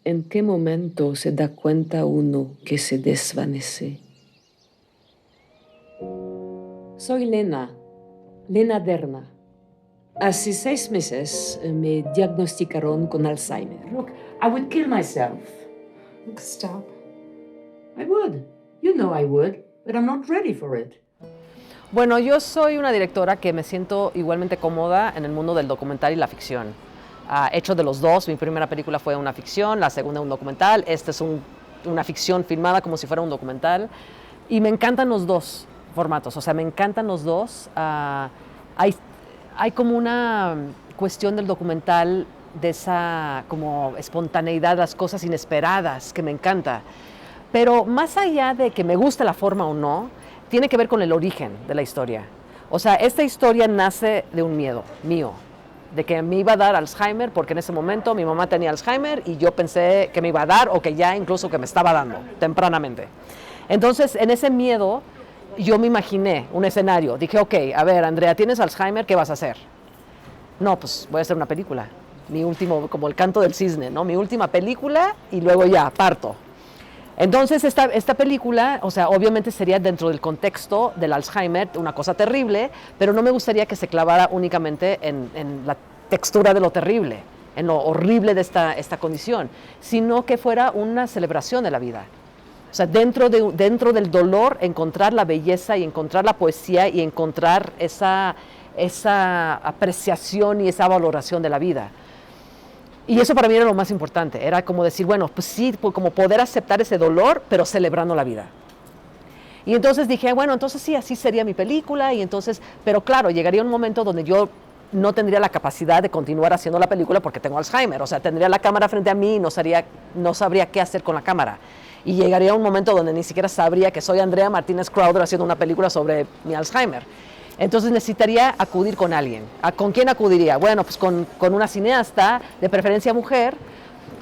¿En qué momento se da cuenta uno que se desvanece? Soy Lena Derna. Hace 6 meses me diagnosticaron con Alzheimer. Look, I would kill myself. Look, stop. I would. You know I would, but I'm not ready for it. Bueno, yo soy una directora que me siento igualmente cómoda en el mundo del documental y la ficción. He hecho de los dos. Mi primera película fue una ficción, la segunda un documental. Esta es una ficción filmada como si fuera un documental. Y me encantan los dos formatos, o sea, me encantan los dos. Hay como una cuestión del documental de esa como espontaneidad, las cosas inesperadas, que me encanta. Pero más allá de que me guste la forma o no, tiene que ver con el origen de la historia. O sea, esta historia nace de un miedo mío, de que me iba a dar Alzheimer, porque en ese momento mi mamá tenía Alzheimer y yo pensé que me iba a dar o que ya incluso que me estaba dando tempranamente. Entonces, en ese miedo, yo me imaginé un escenario. Dije, ok, a ver, Andrea, ¿tienes Alzheimer? ¿Qué vas a hacer? No, pues voy a hacer una película. Mi último, como el canto del cisne, ¿no? Mi última película y luego ya, parto. Entonces, esta película, o sea, obviamente sería dentro del contexto del Alzheimer, una cosa terrible, pero no me gustaría que se clavara únicamente en la textura de lo terrible, en lo horrible de esta condición, sino que fuera una celebración de la vida. O sea, dentro del dolor, encontrar la belleza y encontrar la poesía y encontrar esa apreciación y esa valoración de la vida. Y eso para mí era lo más importante, era como decir, bueno, pues sí, como poder aceptar ese dolor, pero celebrando la vida. Y entonces dije, bueno, entonces sí, así sería mi película, y entonces, pero claro, llegaría un momento donde yo no tendría la capacidad de continuar haciendo la película porque tengo Alzheimer, o sea, tendría la cámara frente a mí y no sabría qué hacer con la cámara. Y llegaría un momento donde ni siquiera sabría que soy Andrea Martínez Crowder haciendo una película sobre mi Alzheimer. Entonces necesitaría acudir con alguien. ¿Con quién acudiría? Bueno, pues con una cineasta, de preferencia mujer,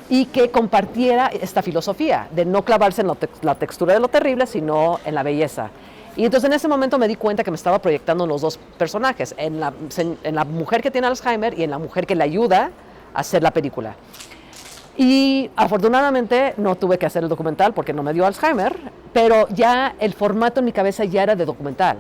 y que compartiera esta filosofía de no clavarse en la textura de lo terrible, sino en la belleza. Y entonces en ese momento me di cuenta que me estaba proyectando en los dos personajes, en la mujer que tiene Alzheimer y en la mujer que le ayuda a hacer la película. Y afortunadamente no tuve que hacer el documental porque no me dio Alzheimer, pero ya el formato en mi cabeza ya era de documental.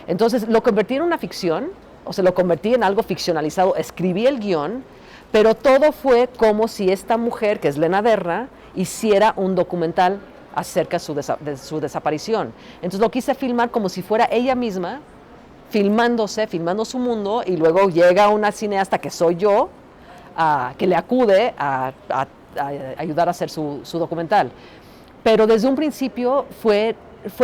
Entonces lo convertí en una ficción, o sea, lo convertí en algo ficcionalizado, escribí el guión, pero todo fue como si esta mujer, que es Lena Derna, hiciera un documental acerca de su desaparición. Entonces lo quise filmar como si fuera ella misma, filmando su mundo, y luego llega una cineasta que soy yo, que le acude a ayudar a hacer su documental. Pero desde un principio fue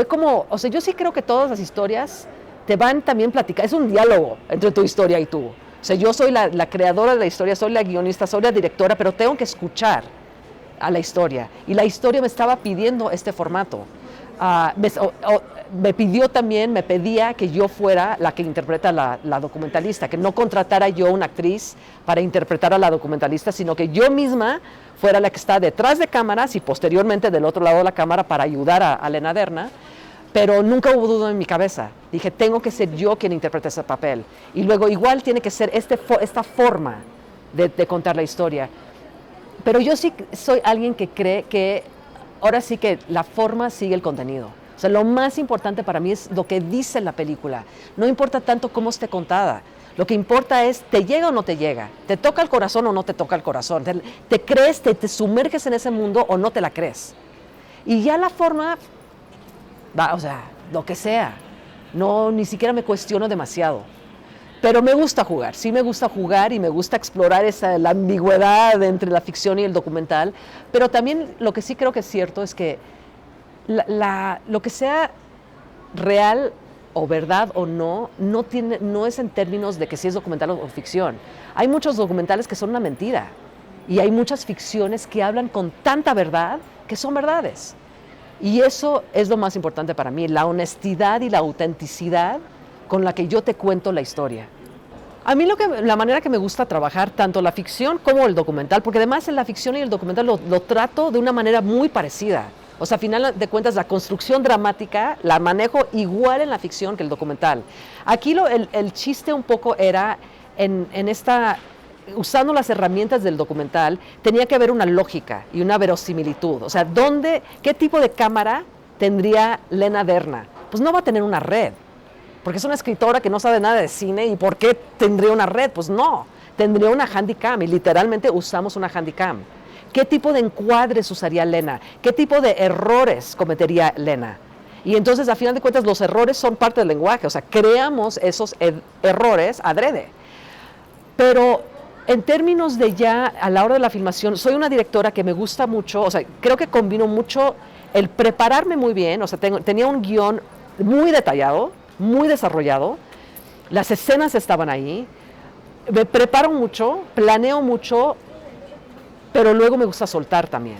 como, o sea, yo sí creo que todas las historias te van también platicar, es un diálogo entre tu historia y tú. O sea, yo soy la creadora de la historia, soy la guionista, soy la directora, pero tengo que escuchar a la historia. Y la historia me estaba pidiendo este formato. Me pedía que yo fuera la que interpreta la documentalista, que no contratara yo una actriz para interpretar a la documentalista, sino que yo misma fuera la que está detrás de cámaras y posteriormente del otro lado de la cámara para ayudar a Lena Derna. Pero nunca hubo duda en mi cabeza. Dije, tengo que ser yo quien interprete ese papel. Y luego igual tiene que ser esta forma de contar la historia. Pero yo sí soy alguien que cree que ahora sí que la forma sigue el contenido. O sea, lo más importante para mí es lo que dice la película. No importa tanto cómo esté contada. Lo que importa es, ¿te llega o no te llega? ¿Te toca el corazón o no te toca el corazón? ¿Te crees, te sumerges en ese mundo o no te la crees? Y ya la forma, o sea, lo que sea. No, ni siquiera me cuestiono demasiado. Pero me gusta jugar, sí me gusta jugar y me gusta explorar la ambigüedad entre la ficción y el documental, pero también lo que sí creo que es cierto es que lo que sea real o verdad o no es en términos de que si es documental o ficción. Hay muchos documentales que son una mentira y hay muchas ficciones que hablan con tanta verdad que son verdades. Y eso es lo más importante para mí, la honestidad y la autenticidad con la que yo te cuento la historia. A mí la manera que me gusta trabajar tanto la ficción como el documental, porque además en la ficción y el documental lo trato de una manera muy parecida. O sea, a final de cuentas la construcción dramática la manejo igual en la ficción que el documental. Aquí el chiste un poco era en esta usando las herramientas del documental, tenía que haber una lógica y una verosimilitud. O sea, ¿qué tipo de cámara tendría Lena Derna? Pues no va a tener una red, porque es una escritora que no sabe nada de cine. ¿Y por qué tendría una red? Pues no, tendría una Handycam, y literalmente usamos una Handycam. ¿Qué tipo de encuadres usaría Lena? ¿Qué tipo de errores cometería Lena? Y entonces, a final de cuentas, los errores son parte del lenguaje. O sea, creamos esos errores adrede. Pero en términos de ya, a la hora de la filmación, soy una directora que me gusta mucho. O sea, creo que combino mucho el prepararme muy bien. O sea, tenía un guión muy detallado, muy desarrollado. Las escenas estaban ahí. Me preparo mucho, planeo mucho, pero luego me gusta soltar también.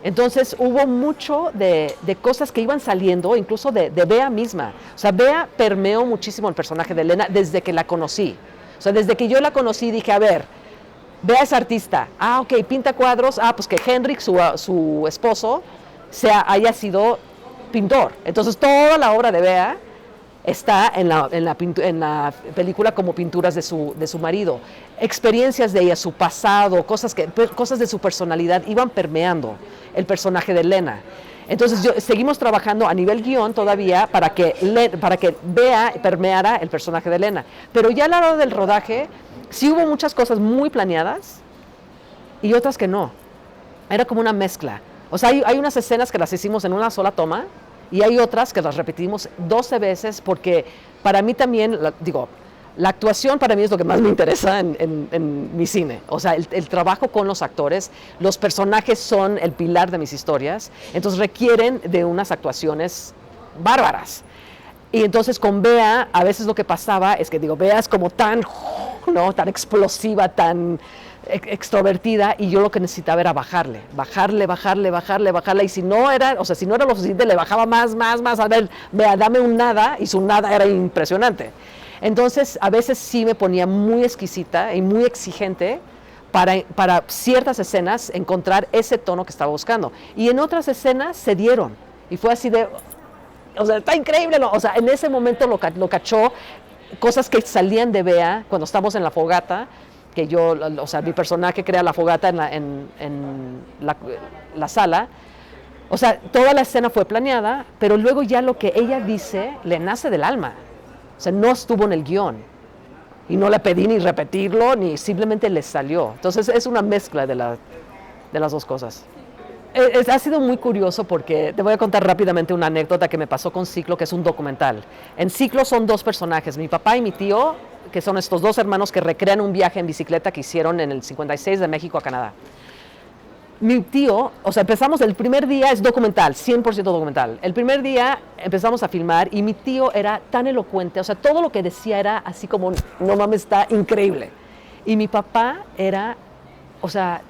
Entonces hubo mucho de cosas que iban saliendo, incluso de Bea misma. O sea, Bea permeó muchísimo el personaje de Elena desde que la conocí. O sea, desde que yo la conocí dije, a ver, Bea es artista. Ah, ok, pinta cuadros. Ah, pues que Henrik, su esposo, haya sido pintor. Entonces toda la obra de Bea está en la película como pinturas de su marido. Experiencias de ella, su pasado, cosas de su personalidad iban permeando el personaje de Lena. Entonces seguimos trabajando a nivel guión todavía para que Bea permeara el personaje de Lena. Pero ya a la hora del rodaje sí hubo muchas cosas muy planeadas y otras que no. Era como una mezcla. O sea, hay unas escenas que las hicimos en una sola toma, y hay otras que las repetimos 12 veces, porque para mí también, la actuación para mí es lo que más me interesa en mi cine. O sea, el trabajo con los actores, los personajes son el pilar de mis historias, entonces requieren de unas actuaciones bárbaras. Y entonces con Bea, a veces lo que pasaba es que Bea es como tan explosiva, tan extrovertida, y yo lo que necesitaba era bajarle, y si no era lo suficiente, le bajaba más, a ver, Bea, dame un nada, y su nada era impresionante. Entonces, a veces sí me ponía muy exquisita y muy exigente para ciertas escenas encontrar ese tono que estaba buscando. Y en otras escenas se dieron, y fue así de, o sea, está increíble, ¿no? O sea, en ese momento lo cachó, cosas que salían de Bea cuando estamos en la fogata, que mi personaje crea la fogata en la sala. O sea, toda la escena fue planeada, pero luego ya lo que ella dice le nace del alma. O sea, no estuvo en el guión. Y no le pedí ni repetirlo, ni simplemente le salió. Entonces es una mezcla de las dos cosas. Ha sido muy curioso porque te voy a contar rápidamente una anécdota que me pasó con Ciclo, que es un documental. En Ciclo son dos personajes, mi papá y mi tío, que son estos dos hermanos que recrean un viaje en bicicleta que hicieron en el 56 de México a Canadá. Mi tío, o sea, empezamos, el primer día es documental, 100% documental. El primer día empezamos a filmar y mi tío era tan elocuente, o sea, todo lo que decía era así como, no mames, está increíble. Y mi papá era, o sea,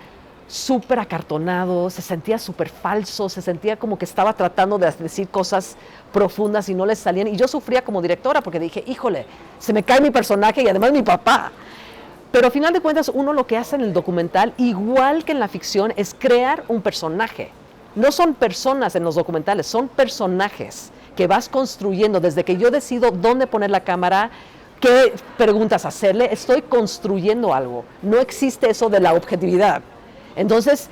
súper acartonado, se sentía súper falso, se sentía como que estaba tratando de decir cosas profundas y no les salían. Y yo sufría como directora porque dije, híjole, se me cae mi personaje y además mi papá. Pero al final de cuentas, uno lo que hace en el documental, igual que en la ficción, es crear un personaje. No son personas en los documentales, son personajes que vas construyendo. Desde que yo decido dónde poner la cámara, qué preguntas hacerle, estoy construyendo algo. No existe eso de la objetividad. Entonces,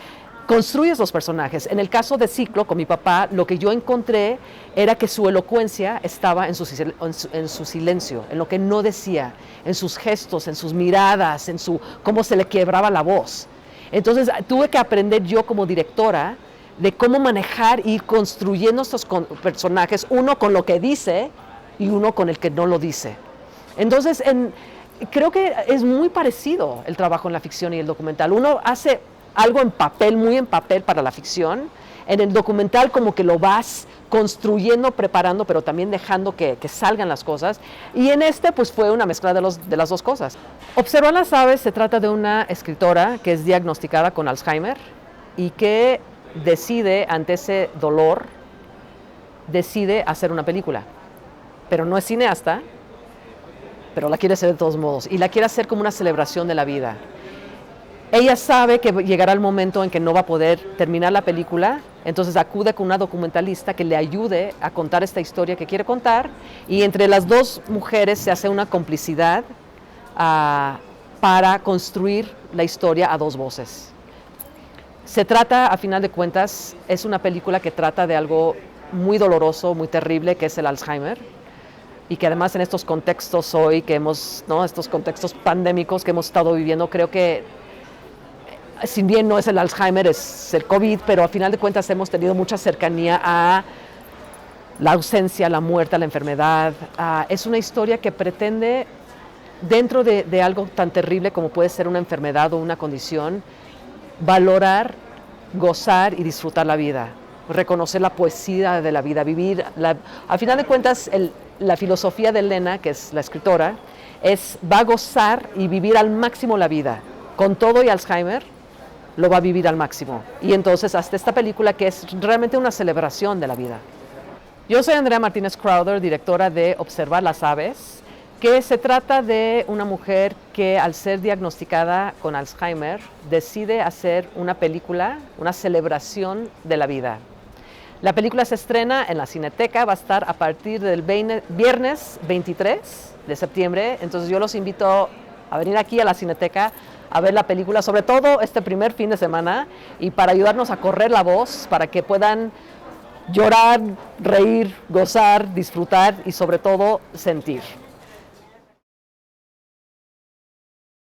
construyes los personajes. En el caso de Ciclo, con mi papá, lo que yo encontré era que su elocuencia estaba en su silencio, en lo que no decía, en sus gestos, en sus miradas, en cómo se le quebraba la voz. Entonces, tuve que aprender yo como directora de cómo manejar y ir construyendo estos personajes, uno con lo que dice y uno con el que no lo dice. Entonces, creo que es muy parecido el trabajo en la ficción y el documental. Uno hace algo en papel, muy en papel para la ficción. En el documental como que lo vas construyendo, preparando, pero también dejando que salgan las cosas. Y en pues fue una mezcla de las dos cosas. Observar las aves se trata de una escritora que es diagnosticada con Alzheimer y que decide, ante ese dolor, decide hacer una película. Pero no es cineasta, pero la quiere hacer de todos modos. Y la quiere hacer como una celebración de la vida. Ella sabe que llegará el momento en que no va a poder terminar la película, entonces acude con una documentalista que le ayude a contar esta historia que quiere contar, y entre las dos mujeres se hace una complicidad para construir la historia a dos voces. Se trata, a final de cuentas, es una película que trata de algo muy doloroso, muy terrible, que es el Alzheimer, y que además en estos contextos hoy, que hemos, ¿no?, estos contextos pandémicos que hemos estado viviendo, creo que, si bien no es el Alzheimer, es el COVID, pero a final de cuentas hemos tenido mucha cercanía a la ausencia, la muerte, la enfermedad. Es una historia que pretende, dentro de algo tan terrible como puede ser una enfermedad o una condición, valorar, gozar y disfrutar la vida, reconocer la poesía de la vida, vivir. A final de cuentas, la filosofía de Lena, que es la escritora, va a gozar y vivir al máximo la vida. Con todo y Alzheimer, lo va a vivir al máximo. Y entonces, hasta esta película que es realmente una celebración de la vida. Yo soy Andrea Martínez Crowther, directora de Observar las Aves, que se trata de una mujer que al ser diagnosticada con Alzheimer decide hacer una película, una celebración de la vida. La película se estrena en la Cineteca, va a estar a partir del viernes 23 de septiembre, entonces yo los invito a venir aquí a la Cineteca a ver la película, sobre todo este primer fin de semana, y para ayudarnos a correr la voz, para que puedan llorar, reír, gozar, disfrutar y sobre todo sentir.